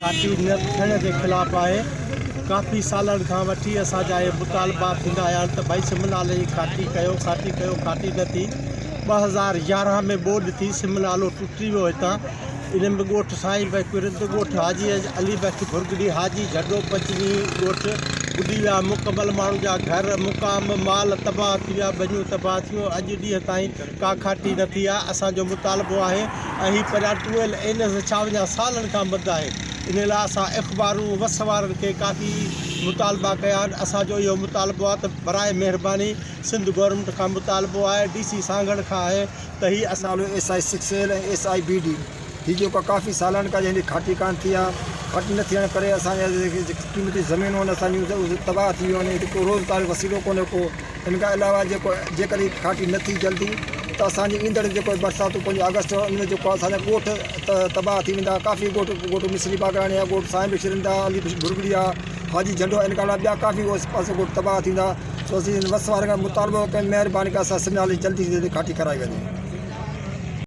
खाटी न थियण जे ख़िलाफ़ आहे। काफ़ी सालनि खां वठी असांजा इहे मुतालबा थींदा आया आहिनि त भई सिमनाले जी खाटी कयो, खाटी न थी। 2011 में ॿोॾि थी, सिमनालो टुटी वियो हितां। इन में ॻोठ साईं भाई कुरिंद ॻोठ, हाजी अली बख्श भुरगड़ी, हाजी झड्डो पंचमी ॻोठ ॿुॾी विया मुकमल। माण्हुनि जा घर मुक़ाम माल तबाह थी विया, भॼियूं तबाह थियूं। अॼु ॾींहं ताईं का खाटी न थी आहे। असांजो मुतालबो आहे ऐं हीअ परियां टुएल इन छा वञा सालनि खां बंदि आहे। इन लाइ असां अख़बारूं वस वारनि खे काफ़ी मुतालबा कया आहिनि। असांजो इहो मुतालबो आहे त बराए महिरबानी सिंध गवर्नमेंट खां मुतालबो आहे, DC सांगड़ खां आहे त हीअ असां SI6L ऐं SIBD हीअ जेको काफ़ी सालनि खां जंहिंजी खाटी कान थी आहे। खाटी न थियण करे असांजा जेके क़ीमती ज़मीनूं आहिनि असांजूं तबाह थी वियूं आहिनि। हिकु रोज़गार वसीलो कोन्हे को। हिन खां अलावा जेकॾहिं खाटी न थी जल्दी त असांजी ईंदड़ जेको बरसातूं 5 अगस्त उनमें जेको असांजा ॻोठ तबाह थी वेंदा। काफ़ी ॻोठ मिसरी बागराणी आहे, ॻोठ साईं बिशरिंदा, अली भुरगड़ी आहे, हाजी झंडो। इन खां अलावा ॿिया काफ़ी उस पासे ॻोठ तबाह थींदा। तो असीं वस वारनि खां मुतालबो कयूं महिरबानी करे असां सिमनाले जल्दी खाटी कराई वञे।